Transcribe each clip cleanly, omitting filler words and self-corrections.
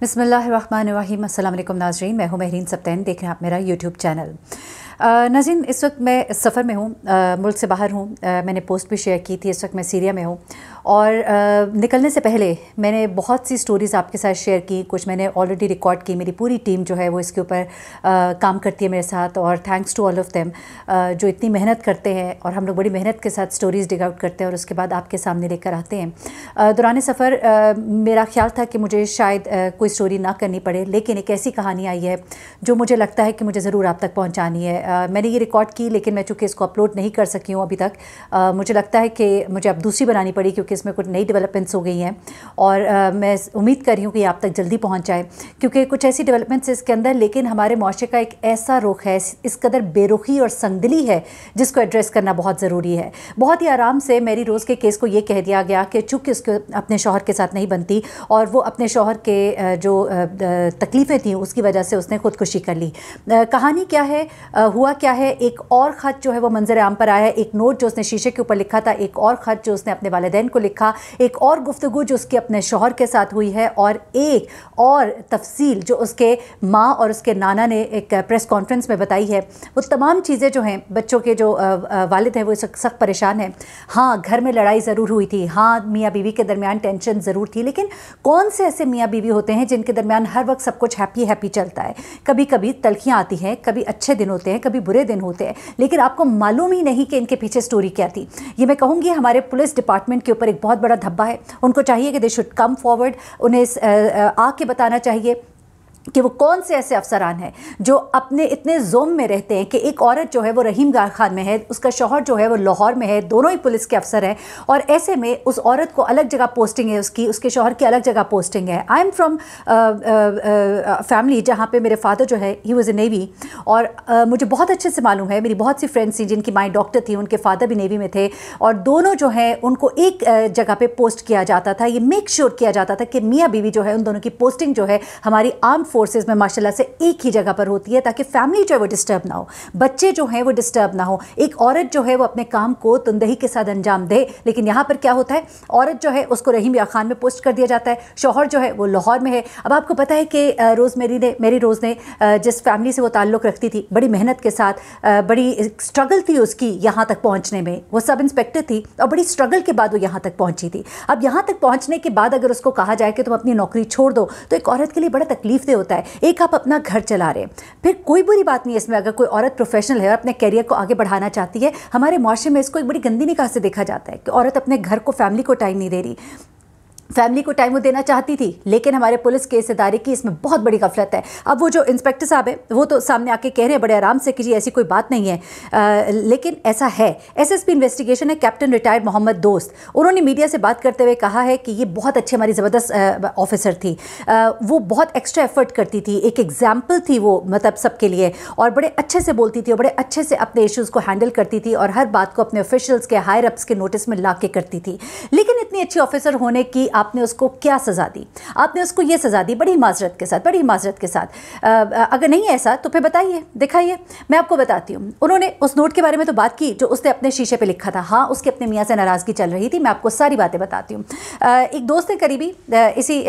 बिस्मिल्लाहिर्रहमानिर्रहीम। अस्सलाम वालेकुम नाज़रीन, मैं हूँ महरीन सब्तैन, देख रहे हैं आप मेरा यूट्यूब चैनल। नाज़रीन, इस वक्त मैं सफ़र में हूँ, मुल्क से बाहर हूँ। मैंने पोस्ट भी शेयर की थी, इस वक्त मैं सीरिया में हूँ और निकलने से पहले मैंने बहुत सी स्टोरीज़ आपके साथ शेयर की, कुछ मैंने ऑलरेडी रिकॉर्ड की। मेरी पूरी टीम जो है वो इसके ऊपर काम करती है मेरे साथ, और thanks to all of them जो इतनी मेहनत करते हैं, और हम लोग बड़ी मेहनत के साथ स्टोरीज़ डिग आउट करते हैं और उसके बाद आपके सामने लेकर आते हैं। दौरान सफ़र मेरा ख्याल था कि मुझे शायद कोई स्टोरी ना करनी पड़े, लेकिन एक ऐसी कहानी आई है जो मुझे लगता है कि मुझे ज़रूर आप तक पहुंचानी है। मैंने ये रिकॉर्ड की, लेकिन मैं चूँकि इसको अपलोड नहीं कर सकी हूँ अभी तक। मुझे लगता है कि मुझे अब दूसरी बनानी पड़ी, क्योंकि इसमें कुछ नई डेवलपमेंट्स हो गई हैं, और मैं उम्मीद कर रही हूँ कि आप तक जल्दी पहुँच जाए, क्योंकि कुछ ऐसी डेवलपमेंट्स इसके अंदर, लेकिन हमारे मुआशरे का एक ऐसा रुख है, इस कदर बेरुखी और संगदिली है, जिसको एड्रेस करना बहुत ज़रूरी है। बहुत ही आराम से मेरी रोज़ के केस को ये कह दिया गया कि चूँकि उसको अपने शौहर के साथ नहीं बनती, और वो अपने शौहर के जो तकलीफ़ें थी उसकी वजह से उसने ख़ुदकुशी कर ली। कहानी क्या है, हुआ क्या है, एक और ख़त जो है वो मंजर आम पर आया है। एक नोट जो उसने शीशे के ऊपर लिखा था, एक और ख़त जो उसने अपने वालिदैन को लिखा, एक और गुफ्तगू जो उसकी अपने शौहर के साथ हुई है, और एक और तफसील जो उसके माँ और उसके नाना ने एक प्रेस कॉन्फ्रेंस में बताई है। वो तमाम चीज़ें जो हैं, बच्चों के जो वालिद हैं वो सख्त परेशान हैं। हाँ, घर में लड़ाई ज़रूर हुई थी, हाँ मियाँ बीवी के दरमियान टेंशन ज़रूर थी, लेकिन कौन से ऐसे मियाँ बीवी होते हैं जिनके दरमियान हर वक्त सब कुछ हैप्पी हैप्पी चलता है। कभी कभी तलखियाँ आती हैं, कभी अच्छे दिन होते हैं, कभी बुरे दिन होते हैं, लेकिन आपको मालूम ही नहीं कि इनके पीछे स्टोरी क्या थी। ये मैं कहूँगी हमारे पुलिस डिपार्टमेंट के ऊपर एक बहुत बड़ा धब्बा है। उनको चाहिए कि दे शुड कम फॉरवर्ड, उन्हें आके बताना चाहिए कि वो कौन से ऐसे अफसरान हैं जो अपने इतने जोम में रहते हैं कि एक औरत जो है वो रहीम खान में है, उसका शौहर जो है वो लाहौर में है, दोनों ही पुलिस के अफसर हैं, और ऐसे में उस औरत को अलग जगह पोस्टिंग है, उसके शौहर की अलग जगह पोस्टिंग है। आई एम फ्रॉम फैमिली जहाँ पे मेरे फादर जो है ही वॉज ए नेवी, और मुझे बहुत अच्छे से मालूम है, मेरी बहुत सी फ्रेंड्स थी जिनकी माँ डॉक्टर थी, उनके फादर भी नेवी में थे, और दोनों जो हैं उनको एक जगह पर पोस्ट किया जाता था। ये मेक श्योर किया जाता था कि मियाँ बीवी जो है उन दोनों की पोस्टिंग जो है हमारी आर्म फोर्सेस में माशाल्लाह से एक ही जगह पर होती है, ताकि फैमिली जो है वो डिस्टर्ब ना हो, बच्चे जो हैं वो डिस्टर्ब ना हो, एक औरत जो है वो अपने काम को तुंदही के साथ अंजाम दे। लेकिन यहाँ पर क्या होता है, औरत जो है उसको रहीम खान में पोस्ट कर दिया जाता है, शौहर जो है वो लाहौर में है। अब आपको पता है कि मेरी रोज़ ने जिस फैमिली से वो ताल्लुक़ रखती थी, बड़ी मेहनत के साथ, बड़ी स्ट्रगल थी उसकी यहाँ तक पहुँचने में। वो सब इंस्पेक्टर थी और बड़ी स्ट्रगल के बाद वो यहाँ तक पहुँची थी। अब यहाँ तक पहुँचने के बाद अगर उसको कहा जाए कि तुम अपनी नौकरी छोड़ दो, तो एक औरत के लिए बड़ा तकलीफ दे होता है। एक आप अपना घर चला रहे हैं, फिर कोई बुरी बात नहीं है इसमें अगर कोई औरत प्रोफेशनल है और अपने कैरियर को आगे बढ़ाना चाहती है। हमारे मुआशरे में इसको एक बड़ी गंदी निगाह से देखा जाता है कि औरत अपने घर को, फैमिली को टाइम नहीं दे रही। फैमिली को टाइम वो देना चाहती थी, लेकिन हमारे पुलिस के इस इदारे की इसमें बहुत बड़ी गफलत है। अब वो जो इंस्पेक्टर साहब है वो तो सामने आके कह रहे हैं बड़े आराम से कि जी ऐसी कोई बात नहीं है, लेकिन ऐसा है। एसएसपी इन्वेस्टिगेशन है कैप्टन रिटायर्ड मोहम्मद दोस्त, उन्होंने मीडिया से बात करते हुए कहा है कि ये बहुत अच्छी हमारी ज़बरदस्त ऑफिसर थी, वो बहुत एक्स्ट्रा एफर्ट करती थी, एक एग्जाम्पल थी वो, मतलब सबके लिए, और बड़े अच्छे से बोलती थी और बड़े अच्छे से अपने इश्यूज़ को हैंडल करती थी, और हर बात को अपने ऑफिशियल्स के, हायर अप्स के नोटिस में ला के करती थी। लेकिन इतनी अच्छी ऑफिसर होने की आपने उसको क्या सज़ा दी? आपने उसको ये सज़ा दी बड़ी माजरत के साथ, बड़ी माजरत के साथ। अगर नहीं ऐसा तो फिर बताइए, दिखाइए, मैं आपको बताती हूँ। उन्होंने उस नोट के बारे में तो बात की जो उसने अपने शीशे पे लिखा था। हाँ, उसके अपने मियाँ से नाराज़गी चल रही थी, मैं आपको सारी बातें बताती हूँ। एक दोस्त है करीबी इसी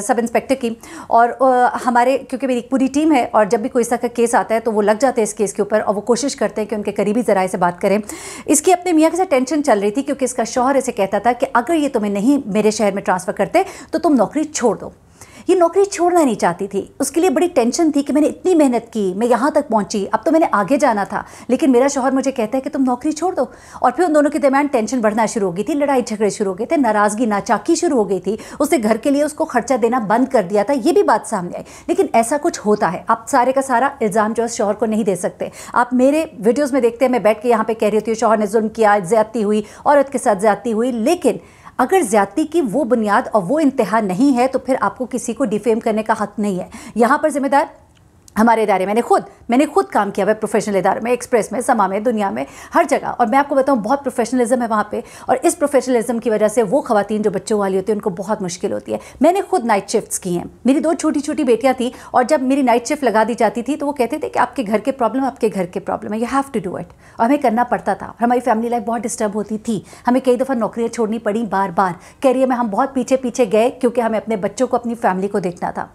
सब इंस्पेक्टर की, और हमारे, क्योंकि मेरी पूरी टीम है, और जब भी कोई इस तरह का केस आता है तो वो लग जाते हैं इस केस के ऊपर, और वो कोशिश करते हैं कि उनके करीबी ज़राए से बात करें। इसकी अपने मियाँ के साथ टेंशन चल रही थी, क्योंकि इसका शौहर इसे कहता था कि अगर ये तुम्हें नहीं मेरे शहर में ट्रांसफ़र करते तो तुम नौकरी छोड़ दो। ये नौकरी छोड़ना नहीं चाहती थी, उसके लिए बड़ी टेंशन थी कि मैंने इतनी मेहनत की, मैं यहाँ तक पहुँची, अब तो मैंने आगे जाना था, लेकिन मेरा शौहर मुझे कहता है कि तुम नौकरी छोड़ दो। और फिर उन दोनों के दरमियान टेंशन बढ़ना शुरू हो गई थी, लड़ाई झगड़े शुरू हो गए थे, नाराज़गी नाचाकी शुरू हो गई थी। उसने घर के लिए उसको खर्चा देना बंद कर दिया था, ये भी बात सामने आई। लेकिन ऐसा कुछ होता है, आप सारे का सारा इल्ज़ाम जो है शौहर को नहीं दे सकते। आप मेरे वीडियोज़ में देखते हैं, मैं बैठ के यहाँ पर कह रही होती हूँ शौहर ने जुल्म किया, ज़्यादती हुई, औरत के साथ ज़्यादती हुई, लेकिन अगर ज़्यादती की वो बुनियाद और वो इंतहा नहीं है तो फिर आपको किसी को डिफेम करने का हक़ नहीं है। यहाँ पर ज़िम्मेदार हमारे इदारे, मैंने खुद काम किया हुआ है प्रोफेशनल इदारे में, एक्सप्रेस में, समा में, दुनिया में, हर जगह। और मैं आपको बताऊँ बहुत प्रोफेशनलिज्म है वहाँ पे, और इस प्रोफेशनलिज्म की वजह से वो ख़वातीन जो बच्चों वाली होती है उनको बहुत मुश्किल होती है। मैंने खुद नाइट शिफ्ट्स की हैं, मेरी 2 छोटी छोटी बेटियाँ थी, और जब मेरी नाइट शिफ्ट लगा दी जाती थी तो वो कहते थे कि आपके घर के प्रॉब्लम, आपके घर के प्रॉब्लम है, you have to do it. और हमें करना पड़ता था, और हमारी फैमिली लाइफ बहुत डिस्टर्ब होती थी, हमें कई दफ़ा नौकरियाँ छोड़नी पड़ी, बार बार कैरियर में हम बहुत पीछे पीछे गए, क्योंकि हमें अपने बच्चों को, अपनी फैमिली को देखना था।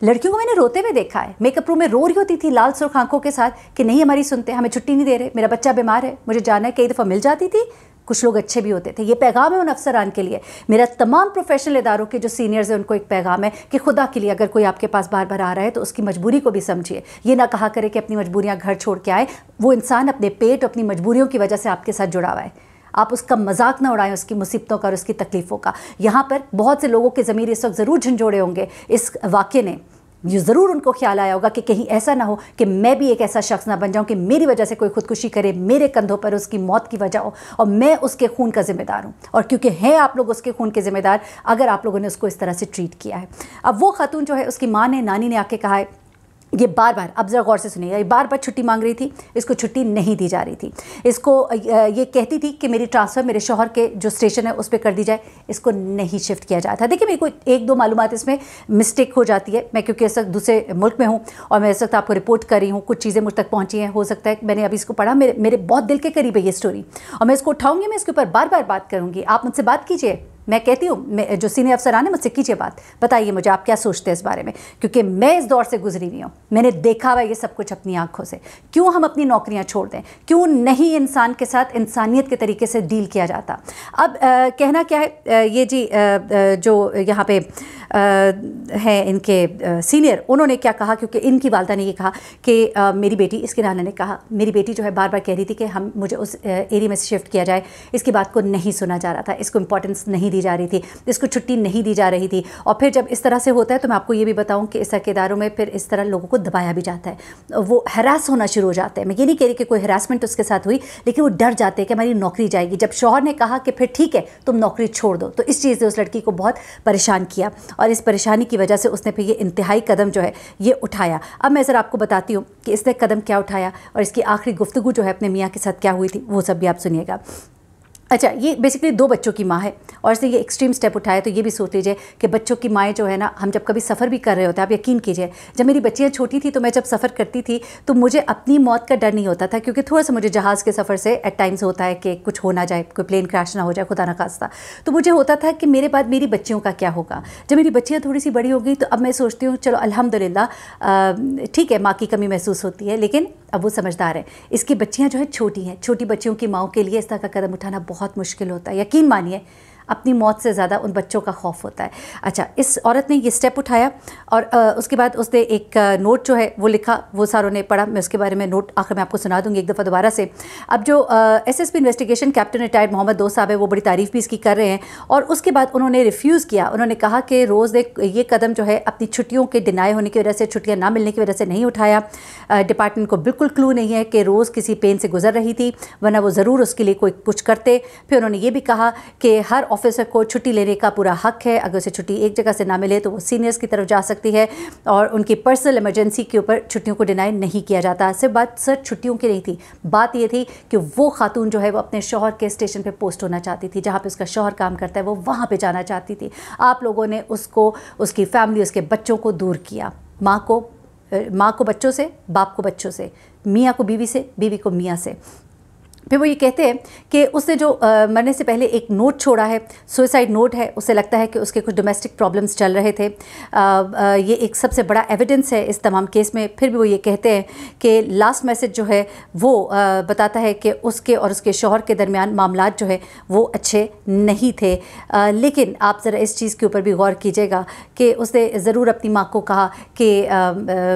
लड़कियों को मैंने रोते हुए देखा है, मेकअप रूम में रो रही होती थी लाल सुर्ख आंखों के साथ कि नहीं हमारी सुनते, हमें छुट्टी नहीं दे रहे, मेरा बच्चा बीमार है, मुझे जाना है। कई दफ़ा मिल जाती थी, कुछ लोग अच्छे भी होते थे। ये पैगाम है उन अफसरान के लिए, मेरा तमाम प्रोफेशनल इदारों के जो सीनियर्स हैं उनको एक पैगाम है कि खुदा के लिए अगर कोई आपके पास बार बार आ रहा है तो उसकी मजबूरी को भी समझिए। ये ना कहा करे कि अपनी मजबूरियां घर छोड़ के आए, वो इंसान अपने पेट अपनी मजबूरियों की वजह से आपके साथ जुड़ा हुआ है, आप उसका मजाक ना उड़ाएं, उसकी मुसीबतों का और उसकी तकलीफ़ों का। यहाँ पर बहुत से लोगों के ज़मीर इस वक्त ज़रूर झंझोड़े होंगे इस वाक़े ने, ये ज़रूर उनको ख्याल आया होगा कि कहीं ऐसा ना हो कि मैं भी एक ऐसा शख्स ना बन जाऊं कि मेरी वजह से कोई खुदकुशी करे, मेरे कंधों पर उसकी मौत की वजह हो और मैं उसके खून का ज़िम्मेदार हूं। और क्योंकि हैं आप लोग उसके खून के ज़िम्मेदार अगर आप लोगों ने उसको इस तरह से ट्रीट किया है। अब वो खातून जो है, उसकी माँ ने, नानी ने आके कहा है, ये बार बार, अब ज़रा गौर से सुनिए, ये बार बार छुट्टी मांग रही थी, इसको छुट्टी नहीं दी जा रही थी। इसको ये कहती थी कि मेरी ट्रांसफ़र मेरे शौहर के जो स्टेशन है उस पर कर दी जाए, इसको नहीं शिफ्ट किया जाता था। देखिए मेरे को एक दो मालूमात इसमें मिस्टेक हो जाती है, मैं क्योंकि इस वक्त दूसरे मुल्क में हूँ और मैं इस वक्त आपको रिपोर्ट कर रही हूँ, कुछ चीज़ें मुझ तक पहुँची हैं, हो सकता है मैंने अभी इसको पढ़ा, मेरे बहुत दिल के करीब है ये स्टोरी और मैं इसको उठाऊँगी, मैं इसके ऊपर बार बार बात करूँगी। आप मुझसे बात कीजिए, मैं कहती हूँ जो सीनियर अफसरान है मुझसे कीजिए बात, बताइए मुझे आप क्या सोचते हैं इस बारे में, क्योंकि मैं इस दौर से गुजरी हुई हूँ, मैंने देखा हुआ ये सब कुछ अपनी आंखों से। क्यों हम अपनी नौकरियाँ छोड़ दें, क्यों नहीं इंसान के साथ इंसानियत के तरीके से डील किया जाता। अब कहना क्या है, ये जी जो यहाँ पे हैं इनके सीनियर, उन्होंने क्या कहा, क्योंकि इनकी वालदा ने ये कहा कि मेरी बेटी, इसके नाना ने कहा मेरी बेटी जो है बार बार कह रही थी कि मुझे उस एरिया में से शिफ्ट किया जाए, इसकी बात को नहीं सुना जा रहा था, इसको इंपॉर्टेंस नहीं दी जा रही थी, इसको छुट्टी नहीं दी जा रही थी। और फिर जब इस तरह से होता है तो मैं आपको ये भी बताऊं कि इस तरह के इदारों में फिर इस तरह लोगों को दबाया भी जाता है, वो हरास होना शुरू हो जाते हैं। मैं ये नहीं कह रही कि कोई हरासमेंट उसके साथ हुई, लेकिन वो डर जाते हैं कि हमारी नौकरी जाएगी। जब शौहर ने कहा कि फिर ठीक है तुम नौकरी छोड़ दो, तो इस चीज़ ने उस लड़की को बहुत परेशान किया और इस परेशानी की वजह से उसने फिर ये इंतहाई कदम जो है ये उठाया। अब मैं ज़रा आपको बताती हूँ कि इसने कदम क्या उठाया और इसकी आखिरी गुफ्तगू जो है अपने मियाँ के साथ क्या हुई थी, वो सब भी आप सुनिएगा। अच्छा, ये बेसिकली 2 बच्चों की माँ है और इसने ये एक्सट्रीम स्टेप उठाया। तो ये भी सोच लीजिए कि बच्चों की माएँ जो है ना, हम जब कभी सफ़र भी कर रहे होते हैं, आप यकीन कीजिए, जब मेरी बच्चियाँ छोटी थी तो मैं जब सफ़र करती थी तो मुझे अपनी मौत का डर नहीं होता था, क्योंकि थोड़ा सा मुझे जहाज़ के सफ़र से एट टाइम्स होता है कि कुछ हो ना जाए, कोई प्लेन क्रैश ना हो जाए, खुदा ना खास्ता। तो मुझे होता था कि मेरे बाद मेरी बच्चियों का क्या होगा। जब मेरी बच्चियाँ थोड़ी सी बड़ी हो गई तो अब मैं सोचती हूँ चलो अल्हम्दुलिल्लाह, ठीक है माँ की कमी महसूस होती है, लेकिन अब वो समझदार है। इसकी बच्चियाँ जो है छोटी हैं, छोटी बच्चियों की माँओं के लिए इस तरह का कदम उठाना बहुत मुश्किल होता है। यकीन मानिए अपनी मौत से ज़्यादा उन बच्चों का खौफ होता है। अच्छा, इस औरत ने ये स्टेप उठाया और उसके बाद उसने एक नोट जो है वो लिखा, वो सारों ने पढ़ा, मैं उसके बारे में नोट आखिर में आपको सुना दूंगी एक दफ़ा दोबारा से। अब जो SSP investigation captain retired Mohammad Dost साहब है, वो बड़ी तारीफ़ भी इसकी कर रहे हैं और उसके बाद उन्होंने रिफ्यूज़ किया। उन्होंने कहा कि रोज़ ये कदम जो है अपनी छुट्टियों के डिनाई होने की वजह से, छुट्टियाँ ना मिलने की वजह से नहीं उठाया। डिपार्टमेंट को बिल्कुल क्लू नहीं है कि रोज़ किसी पेन से गुजर रही थी, वरना वो ज़रूर उसके लिए कोई कुछ करते। फिर उन्होंने ये भी कहा कि हर ऑफिसर को छुट्टी लेने का पूरा हक है, अगर उसे छुट्टी एक जगह से ना मिले तो वो सीनियर्स की तरफ जा सकती है और उनकी पर्सनल इमरजेंसी के ऊपर छुट्टियों को डिनाई नहीं किया जाता। सिर्फ बात सर छुट्टियों की नहीं थी, बात ये थी कि वो खातून जो है वो अपने शौहर के स्टेशन पे पोस्ट होना चाहती थी, जहाँ पे उसका शौहर काम करता है वो वहाँ पे जाना चाहती थी। आप लोगों ने उसको, उसकी फैमिली, उसके बच्चों को दूर किया, माँ को बच्चों से, बाप को बच्चों से, मियाँ को बीवी से, बीवी को मियाँ से। फिर वो ये कहते हैं कि उसने जो मरने से पहले एक नोट छोड़ा है, सुसाइड नोट है, उसे लगता है कि उसके कुछ डोमेस्टिक प्रॉब्लम्स चल रहे थे। ये एक सबसे बड़ा एविडेंस है इस तमाम केस में। फिर भी वो ये कहते हैं कि लास्ट मैसेज जो है वो बताता है कि उसके और उसके शौहर के दरमियान मामलात जो है वो अच्छे नहीं थे। लेकिन आप ज़रा इस चीज़ के ऊपर भी गौर कीजिएगा कि उसने ज़रूर अपनी माँ को कहा कि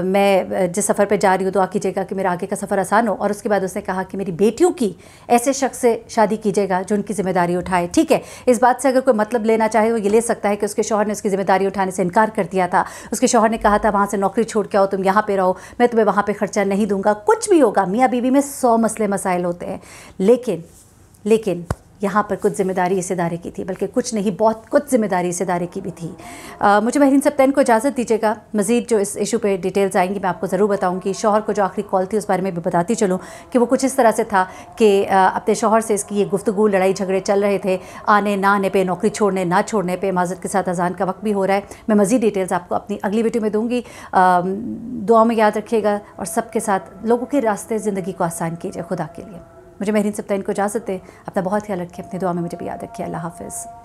मैं जिस सफ़र पर जा रही हूँ दुआ कीजिएगा कि मेरा आगे का सफ़र आसान हो। और उसके बाद उसने कहा कि मेरी बेटियों की ऐसे शख्स से शादी कीजिएगा जो उनकी जिम्मेदारी उठाए। ठीक है, इस बात से अगर कोई मतलब लेना चाहे वो ये ले सकता है कि उसके शौहर ने उसकी जिम्मेदारी उठाने से इनकार कर दिया था। उसके शौहर ने कहा था वहाँ से नौकरी छोड़ के आओ, तुम यहाँ पे रहो, मैं तुम्हें वहाँ पे खर्चा नहीं दूंगा। कुछ भी होगा, मियाँ बीवी में 100 मसले मसाइल होते हैं, लेकिन यहाँ पर कुछ ज़िम्मेदारी इस इदारे की थी, बल्कि कुछ नहीं बहुत कुछ ज़िम्मेदारी इस इदारे की भी थी। मुझे महरीन सप्तैन को इजाज़त दीजिएगा, मज़ीद जो इस इशू पे डिटेल्स आएंगी मैं आपको ज़रूर बताऊंगी। शौहर को जो आखिरी कॉल थी उस बारे में भी बताती चलूँ कि वो कुछ इस तरह से था कि अपने शौहर से इसकी ये गुफ्तगू, लड़ाई झगड़े चल रहे थे, आने ना आने पर, नौकरी छोड़ने ना छोड़ने पर। माज़रत के साथ अजान का वक्त भी हो रहा है, मैं मज़ीद डिटेल्स आपको अपनी अगली वीडियो में दूँगी। दुआ में याद रखिएगा और सबके साथ लोगों के रास्ते ज़िंदगी को आसान कीजिए खुदा के लिए। मुझे महरीन सप्तैन को इजाज़त दें, अपना बहुत ख्याल रखिए, अपनी दुआ में मुझे भी याद रखिए। अल्लाह हाफ़िज़।